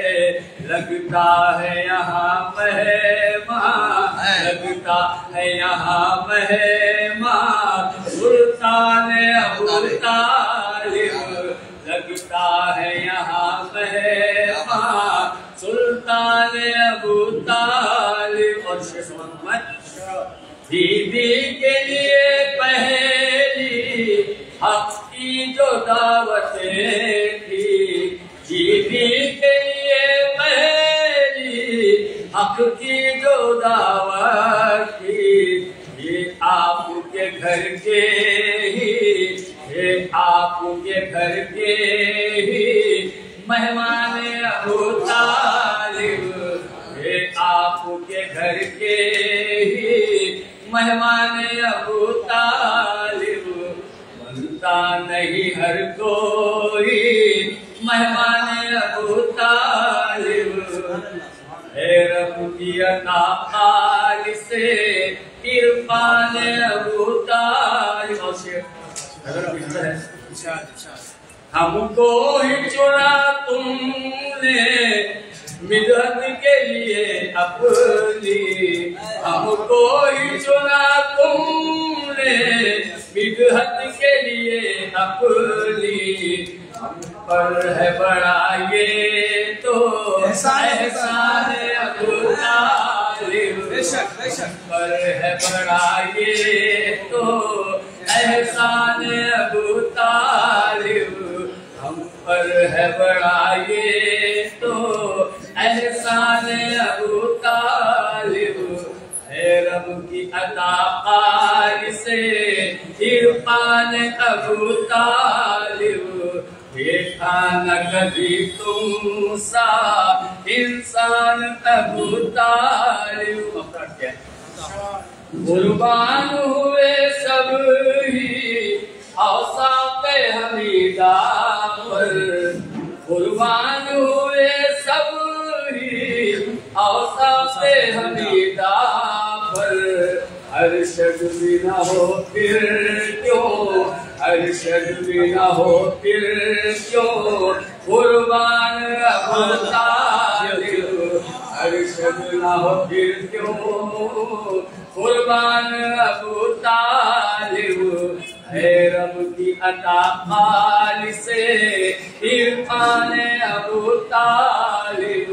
Speaker 6: लगता है यहाँ मेहमान, लगता है यहाँ मेहमान सुल्तान अबू तालिब, लगता है यहाँ मेहमान सुल्तान अबू तालिब। और दीदी के लिए पहली हक की जो दावतें थी, दीदी के लिए पहली हक की जो दावत थी, ये आपके घर के ही, ये आपके घर के ही मेहमान अबू तालिब, ये आपके घर के ही मेहमान अबू तालिब, बनता नहीं हर कोई, मेहमान अबू तालिब है रब की अता काल से इरफान अबू तालिब। हमको ही चुना तुमने मिदहत के लिए अपनी, हमको ही चुना तुमने मिदहत के लिए अपनी, हम पर है बड़ा ये तो एहसान अबू तालिब, पर है बड़ा ये तो एहसान अबू तालिब, हम पर है बड़ा ये तो एहसान अबू तालिब है रब की अता काल से इरफान अबू तालिब। देखा न कभी तुम सा इंसान अबू तालिब, कुर्बान हुए सब ही औसाफ़े हमीदा पर, कुर्बान हुए सब ही औसाफ़े हमीदा पर, अरशद भी न हो फिर क्यों, अरशद भी न हो फिर क्यों, कुर्बान अबू तालिब, अरशद न हो फिर क्यों, कुर्बान अबू तालिब है रब की अता काल से इरफान अबू तालिब।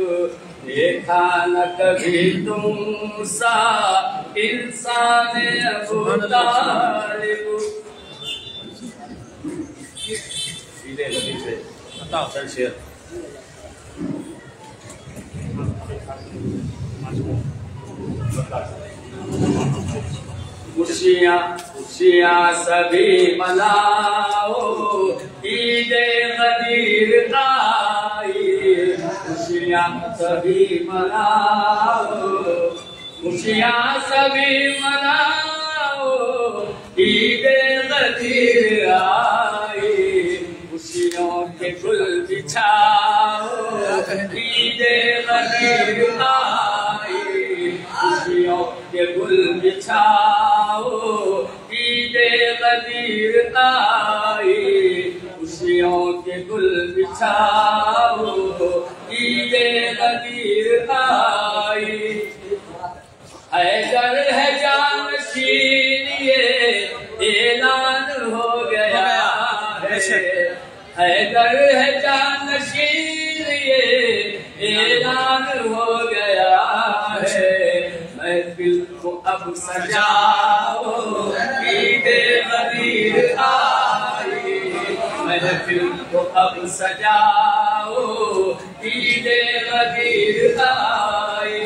Speaker 6: देखा न कभी तुम सा इंसान अबू तालिब। बताओ चल शेयर। खुशियाँ खुशियाँ सभी मनाओ, ईदे गदीर आई, खुशियाँ सभी मनाओ, खुशियाँ सभी मनाओ, ईदे गदीर आई, खुशियों के गुल बिछाओ, ईदे गदीर आई, खुशियों के गुल बिछाओ, ईदे गदीर आई, खुशियों के गुल बिछाओ, ईदे गदीर महफिल को अब सजाओ, ईदे गदीर आई। महफिल को अब सजाओ, ईदे गदीर आई।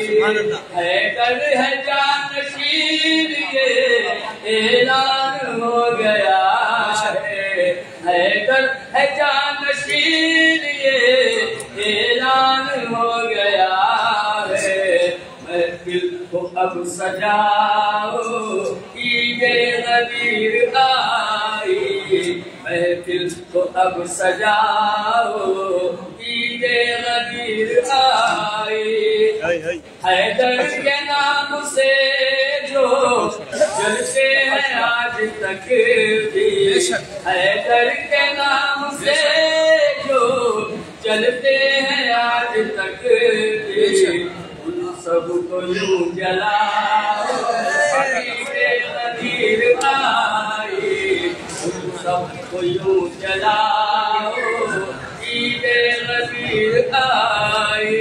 Speaker 6: हैदर है जानशीर ये ऐलान हो गया है। हैदर है जानशीर ये ऐलान हो गया है। महफिल को अब सजाओ, ईदे गदीर आई। महफिल को अब सजाओ, ईदे गदीर आई। हैदर के नाम से जो चलते हैं आज तक भी, हैदर के नाम से जो चलते हैं आज तक भी, उन सबको यूं जलाओ, ईदे गदीर आई। उन सबको यूं जलाओ, ईदे गदीर आई।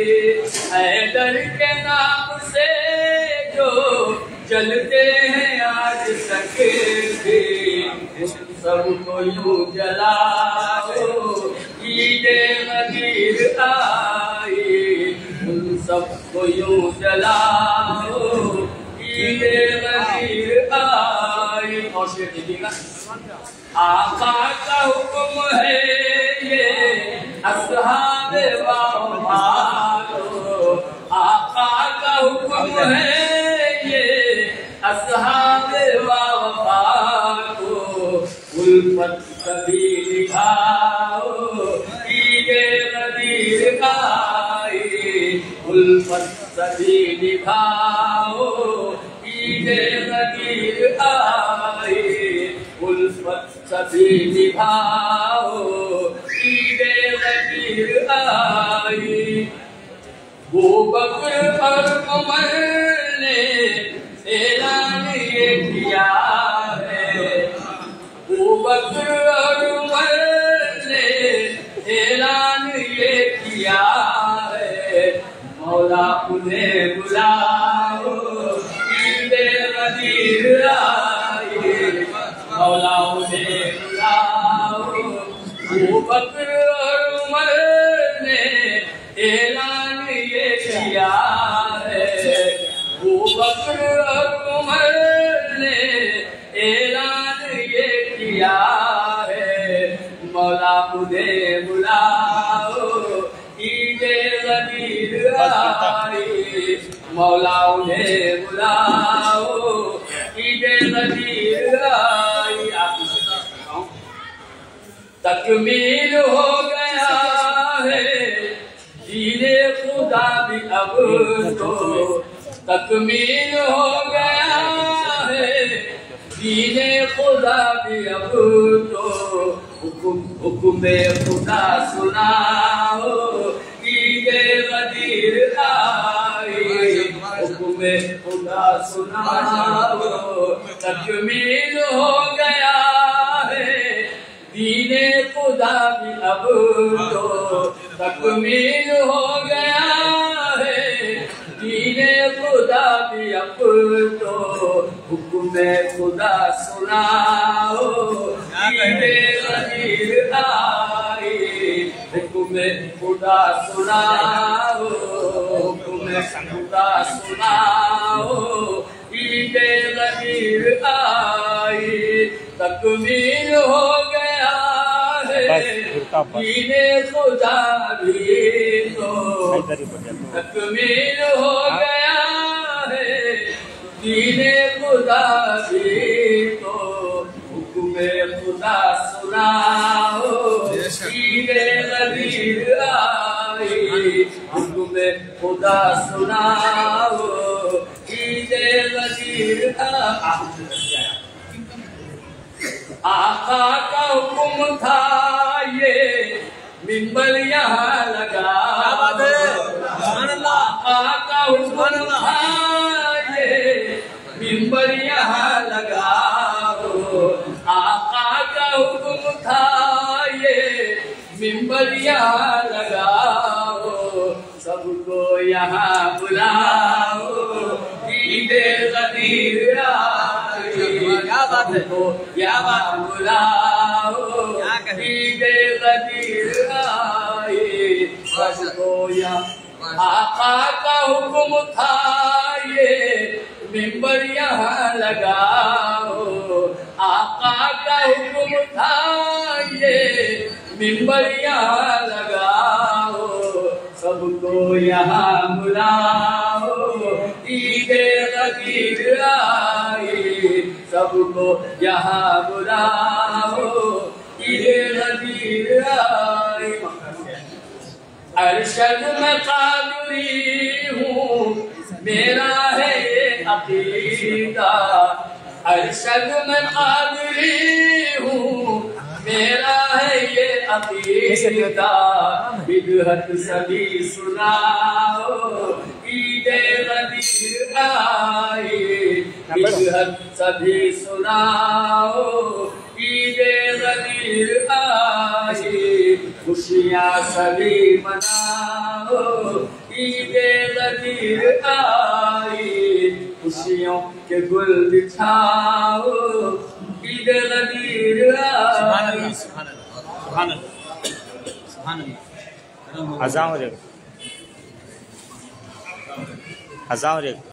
Speaker 6: हैदर के नाम से जो चलते हैं आज तक भी, उन सबको यूं जलाओ, ईदे गदीर आई। उन सबको यूं जलाओ, ईदे गदीर आई। और शेर देखिएगा, आका का हुक्म है ये अस्हाबे वफा को। आका का हुक्म है ये अस्हाबे वफा को। उल्फत कभी निभाओ, ईदे गदीर आई। उल्फत कभी निभाओ, ईदे गदीर आई। उल्फत सभी निभाओ, ईदे गदीर आई। वो बकर और उमर ने ऐलान ये किया है। वो बकर और उमर ने ऐलान ये किया है। मौला उन्हें बुलाओ, ईदे गदीर आई। मौला उन्हें बुलाओ। वो बकर और उमर ने ऐलान ये किया है। वो बकर और उमर ने ऐलान ये किया है। मौला उन्हें बुलाओ, ईदे गदीर आई। मौला उन्हें बुलाओ, ईदे गदीर आई। तकमील हो गया है दीने खुदा भी अब तो। तकमील हो गया है दीने खुदा भी अब तो। हुक्म खुदा सुनाओ, ईदे गदीर आई। हुक्म खुदा सुनाओ, तकमील हो गया है दीने खुदा भी अब तो। तकमील हो गया है दीने खुदा भी अब तो। हुक्म खुदा सुनाओ, ईदे गदीर आई। हुक्म खुदा सुनाओ, हुक्म खुदा सुनाओ, ईदे गदीर आई। तकमील हो गया है दीने खुदा भी तो। तकमील हो गया है दीने खुदा भी तो। हुक्म खुदा सुनाओ, ईदे गदीर आई। हुक्म खुदा सुनाओ, ईदे गदीर आई। आका का हुक्म था ये मिंबर यहाँ लगा। आका का हुक्म था ये मिंबर यहाँ लगा। आका का हुक्म था ये मिंबर यहाँ लगाओ। सबको यहाँ बुलाओ, गदीर आई, क्या बात है, क्या बात बुलाओ ईद गदीर आई, सबको यहाँ आका का हुक्म था ये मिंबर यहाँ लगाओ, आका का हुक्म था ये मिंबर यहाँ लगाओ, सबको यहाँ बुलाओ ईद गदीर आई, सबको यहाँ बुलाओ ईद गदीर आई। अरशद में कादरी हूँ मेरा है ये अकीदा, अरशद में कादरी हूँ मेरा है ये अकीदा, बिदअत सभी सुनाओ ईद गदीर आई, बिदअत सभी सुनाओ ईद गदीर आई, खुशियाँ सभी मनाओ ईद गदीर आई, खुशियों के गुल बिछाओ ईद गदीर आई।
Speaker 2: अज़ान हो जाएगा, अज़ान हो जाएगा।